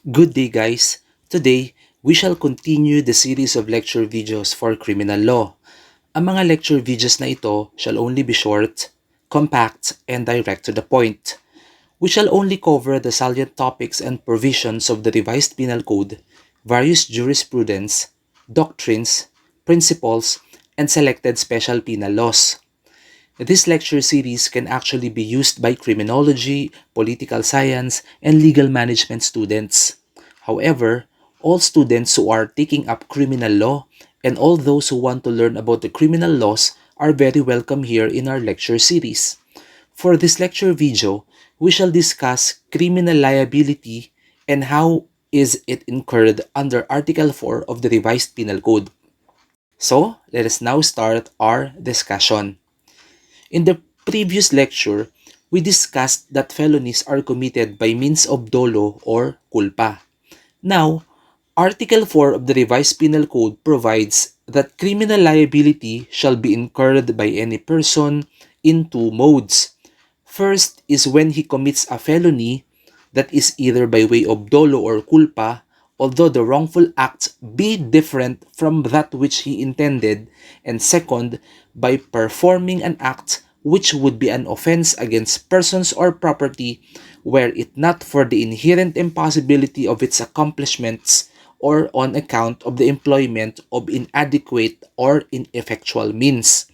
Good day, guys. Today, we shall continue the series of lecture videos for criminal law. Ang mga lecture videos na ito shall only be short, compact, and direct to the point. We shall only cover the salient topics and provisions of the Revised Penal Code, various jurisprudence, doctrines, principles, and selected special penal laws. This lecture series can actually be used by criminology, political science, and legal management students. However, all students who are taking up criminal law and all those who want to learn about the criminal laws are very welcome here in our lecture series. For this lecture video, we shall discuss criminal liability and how is it incurred under Article 4 of the Revised Penal Code. So, let us now start our discussion. In the previous lecture, we discussed that felonies are committed by means of dolo or culpa. Now, Article 4 of the Revised Penal Code provides that criminal liability shall be incurred by any person in two modes. First is when he commits a felony that is either by way of dolo or culpa, although the wrongful act be different from that which he intended, and second, by performing an act which would be an offense against persons or property were it not for the inherent impossibility of its accomplishments or on account of the employment of inadequate or ineffectual means.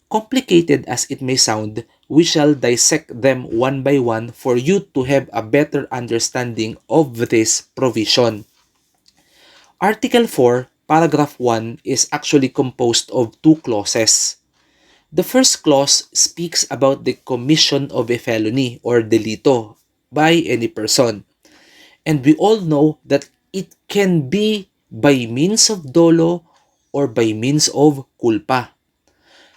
Complicated as it may sound, we shall dissect them one by one for you to have a better understanding of this provision. Article 4, Paragraph 1 is actually composed of two clauses. The first clause speaks about the commission of a felony or delito by any person. And we all know that it can be by means of dolo or by means of culpa.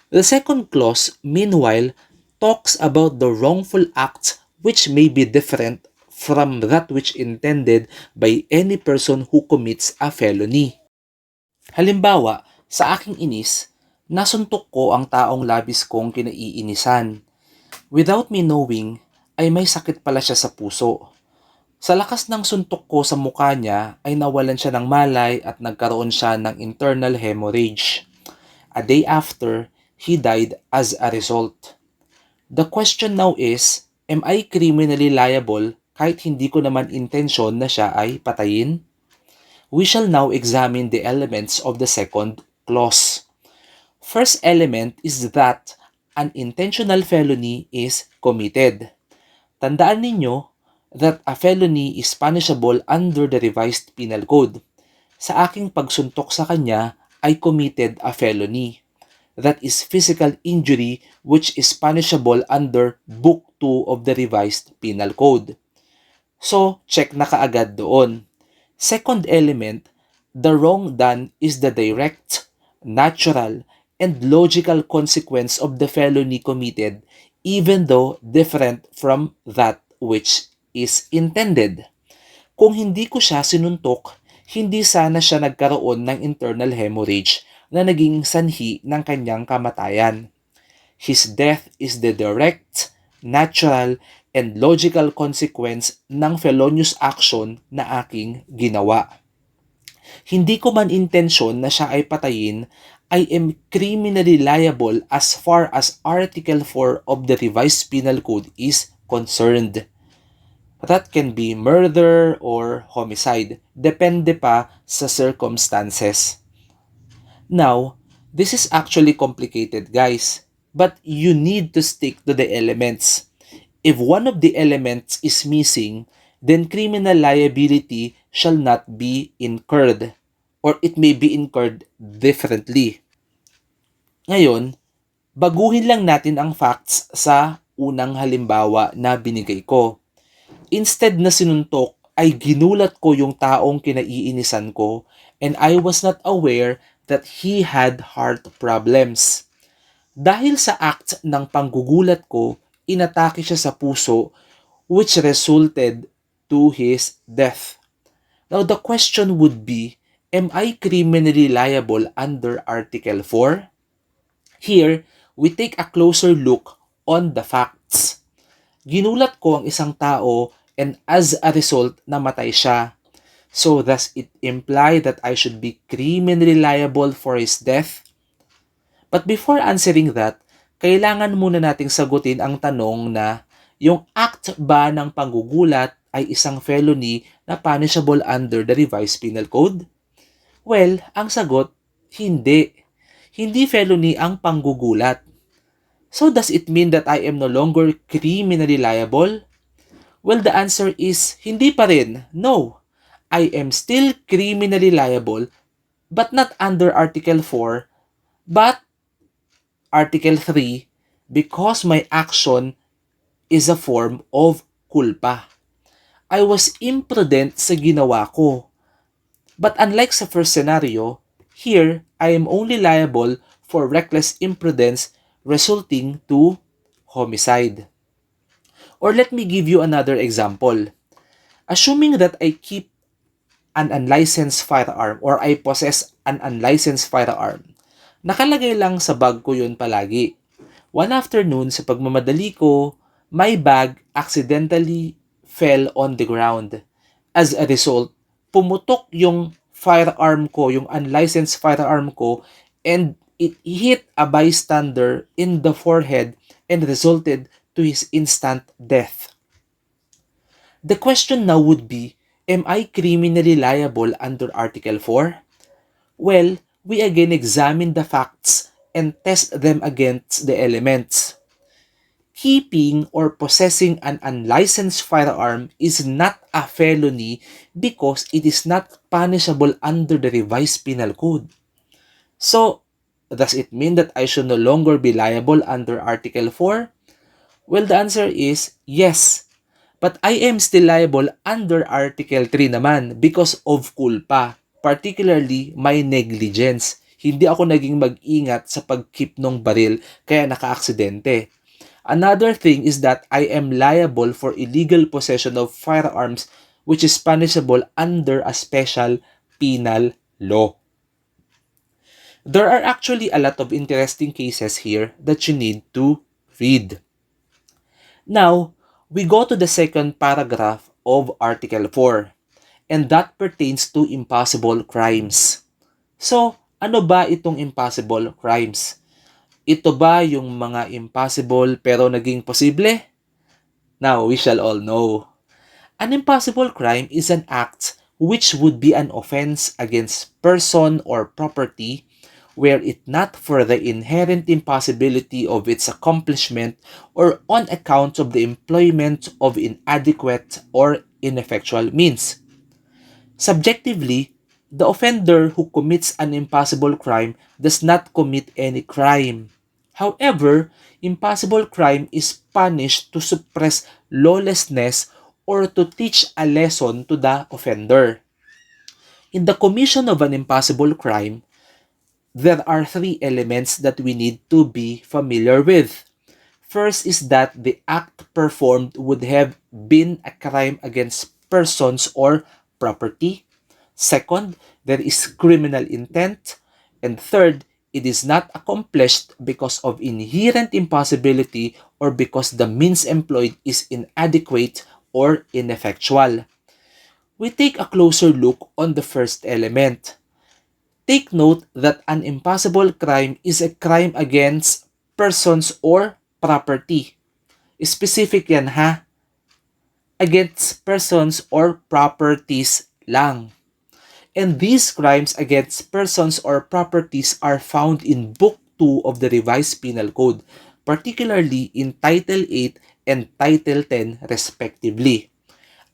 The second clause, meanwhile, talks about the wrongful act which may be different from that which intended by any person who commits a felony. Halimbawa, sa aking inis, nasuntok ko ang taong labis kong kinaiinisan. Without me knowing, ay may sakit pala siya sa puso. Sa lakas ng suntok ko sa mukha niya ay nawalan siya ng malay at nagkaroon siya ng internal hemorrhage. A day after, he died as a result. The question now is, am I criminally liable kahit hindi ko naman intensyon na siya ay patayin? We shall now examine the elements of the second clause. First element is that an intentional felony is committed. Tandaan ninyo that a felony is punishable under the Revised Penal Code. Sa aking pagsuntok sa kanya, I committed a felony. That is physical injury which is punishable under Book 2 of the Revised Penal Code. So, check na kaagad doon. Second element, the wrong done is the direct, natural, and logical consequence of the felony committed even though different from that which is intended. Kung hindi ko siya sinuntok, hindi sana siya nagkaroon ng internal hemorrhage na naging sanhi ng kanyang kamatayan. His death is the direct, natural, and logical consequence ng felonious action na aking ginawa. Hindi ko man intensyon na siya ay patayin, I am criminally liable as far as Article 4 of the Revised Penal Code is concerned. That can be murder or homicide. Depende pa sa circumstances. Now, this is actually complicated, guys. But you need to stick to the elements. If one of the elements is missing, then criminal liability shall not be incurred, or it may be incurred differently. Ngayon, baguhin lang natin ang facts sa unang halimbawa na binigay ko. Instead na sinuntok, ay ginulat ko yung taong kinaiinisan ko and I was not aware that he had heart problems. Dahil sa act ng panggugulat ko, inatake siya sa puso which resulted to his death. Now the question would be, am I criminally liable under Article 4? Here, we take a closer look on the facts. Ginulat ko ang isang tao and as a result, namatay siya. So does it imply that I should be criminally liable for his death? But before answering that, kailangan muna nating sagutin ang tanong na yung act ba ng panggugulat ay isang felony na punishable under the Revised Penal Code? Well, ang sagot, hindi. Hindi felony ang panggugulat. So does it mean that I am no longer criminally liable? Well, the answer is hindi pa rin. No. I am still criminally liable but not under Article 4 but Article 3 because my action is a form of culpa. I was imprudent sa ginawa ko. But unlike sa first scenario, here I am only liable for reckless imprudence resulting to homicide. Or let me give you another example. Assuming that I keep an unlicensed firearm or I possess an unlicensed firearm, nakalagay lang sa bag ko yun palagi. One afternoon, sa pagmamadali ko, my bag accidentally fell on the ground. As a result, pumutok yung firearm ko, yung unlicensed firearm ko, and it hit a bystander in the forehead and resulted to his instant death. The question now would be, am I criminally liable under Article 4? Well, we again examine the facts and test them against the elements. Keeping or possessing an unlicensed firearm is not a felony because it is not punishable under the Revised Penal Code. So, does it mean that I should no longer be liable under Article 4? Well, the answer is yes. But I am still liable under Article 3 naman because of culpa, particularly my negligence. Hindi ako naging mag-ingat sa pag-keep ng baril kaya naka-aksidente. Another thing is that I am liable for illegal possession of firearms which is punishable under a special penal law. There are actually a lot of interesting cases here that you need to read. Now, we go to the second paragraph of Article 4, and that pertains to impossible crimes. So, ano ba itong impossible crimes? Ito ba yung mga impossible pero naging posible? Now, we shall all know. An impossible crime is an act which would be an offense against person or property were it not for the inherent impossibility of its accomplishment or on account of the employment of inadequate or ineffectual means. Subjectively, the offender who commits an impossible crime does not commit any crime. However, impossible crime is punished to suppress lawlessness or to teach a lesson to the offender. In the commission of an impossible crime, there are three elements that we need to be familiar with. First is that the act performed would have been a crime against persons or property. Second, there is criminal intent. And third, it is not accomplished because of inherent impossibility or because the means employed is inadequate or ineffectual. We take a closer look on the first element. Take note that an impossible crime is a crime against persons or property. Specific yan ha. Against persons or properties lang. And these crimes against persons or properties are found in Book 2 of the Revised Penal Code, particularly in Title 8 and Title 10 respectively.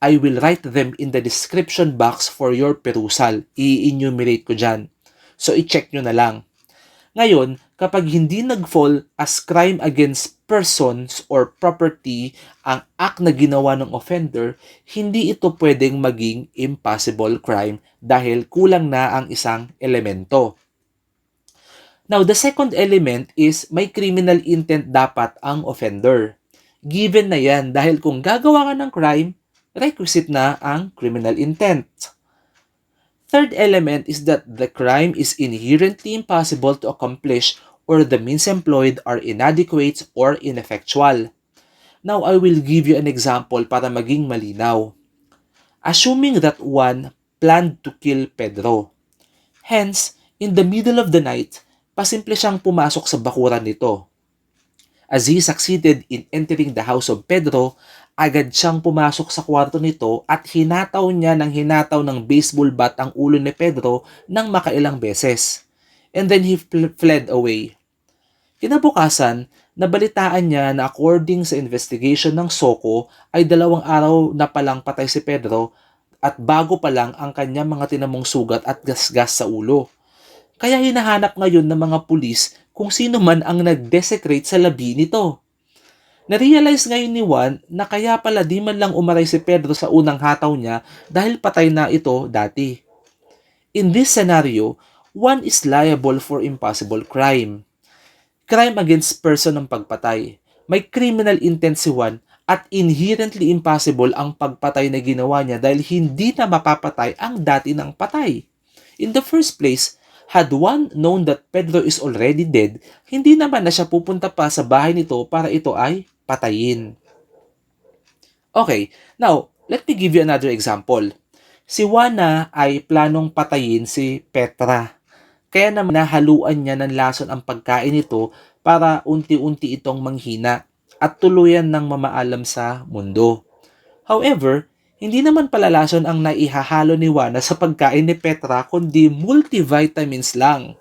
I will write them in the description box for your perusal. I-enumerate ko dyan. So, i-check nyo na lang. Ngayon, kapag hindi nag-fall as crime against persons or property ang act na ginawa ng offender, hindi ito pwedeng maging impossible crime dahil kulang na ang isang elemento. Now, the second element is may criminal intent dapat ang offender. Given na yan dahil kung gagawa ka ng crime, requisite na ang criminal intent. Third element is that the crime is inherently impossible to accomplish or the means employed are inadequate or ineffectual. Now, I will give you an example para maging malinaw. Assuming that Juan planned to kill Pedro. Hence, in the middle of the night, pasimple siyang pumasok sa bakuran nito. As he succeeded in entering the house of Pedro, agad siyang pumasok sa kwarto nito at hinataw niya ng hinataw ng baseball bat ang ulo ni Pedro ng makailang beses. And then he fled away. Kinabukasan, nabalitaan niya na according sa investigation ng Soko ay 2 araw na palang patay si Pedro at bago pa lang ang kanyang mga tinamong sugat at gasgas sa ulo. Kaya hinahanap ngayon ng mga pulis kung sino man ang nag-desecrate sa labi nito. Narealize ngayon ni Juan na kaya pala di man lang umaray si Pedro sa unang hataw niya dahil patay na ito dati. In this scenario, Juan is liable for impossible crime. Crime against person ang pagpatay. May criminal intent si Juan at inherently impossible ang pagpatay na ginawa niya dahil hindi na mapapatay ang dati ng patay. In the first place, had Juan known that Pedro is already dead, hindi naman na siya pupunta pa sa bahay nito para ito ay patayin. Okay, now, let me give you another example. Si Juana ay planong patayin si Petra. Kaya naman nahaluan niya ng lason ang pagkain nito para unti-unti itong manghina at tuluyan ng mamaalam sa mundo. However, hindi naman pala lason ang naihahalo ni Juana sa pagkain ni Petra kundi multivitamins lang.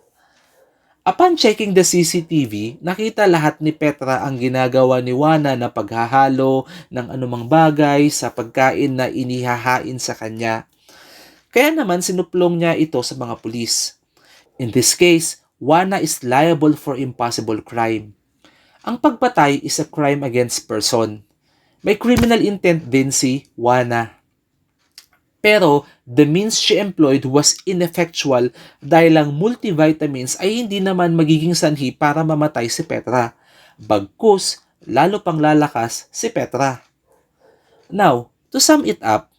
Upon checking the CCTV, nakita lahat ni Petra ang ginagawa ni Juana na paghahalo ng anumang bagay sa pagkain na inihahain sa kanya. Kaya naman sinuplong niya ito sa mga pulis. In this case, Juana is liable for impossible crime. Ang pagpatay is a crime against person. May criminal intent din si Juana. Pero the means she employed was ineffectual dahil ang multivitamins ay hindi naman magiging sanhi para mamatay si Petra. Bagkus, lalo pang lalakas si Petra. Now, to sum it up,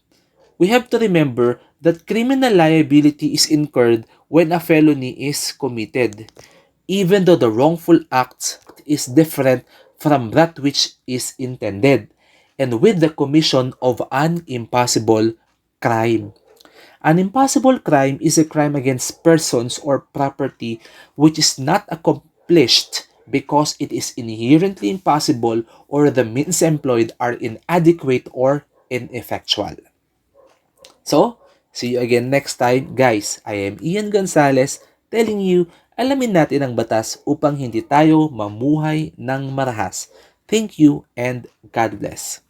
we have to remember that criminal liability is incurred when a felony is committed, even though the wrongful act is different from that which is intended, and with the commission of an impossible crime. An impossible crime is a crime against persons or property which is not accomplished because it is inherently impossible or the means employed are inadequate or ineffectual. So, see you again next time. Guys, I am Ian Gonzalez telling you, alamin natin ang batas upang hindi tayo mamuhay ng marahas. Thank you and God bless.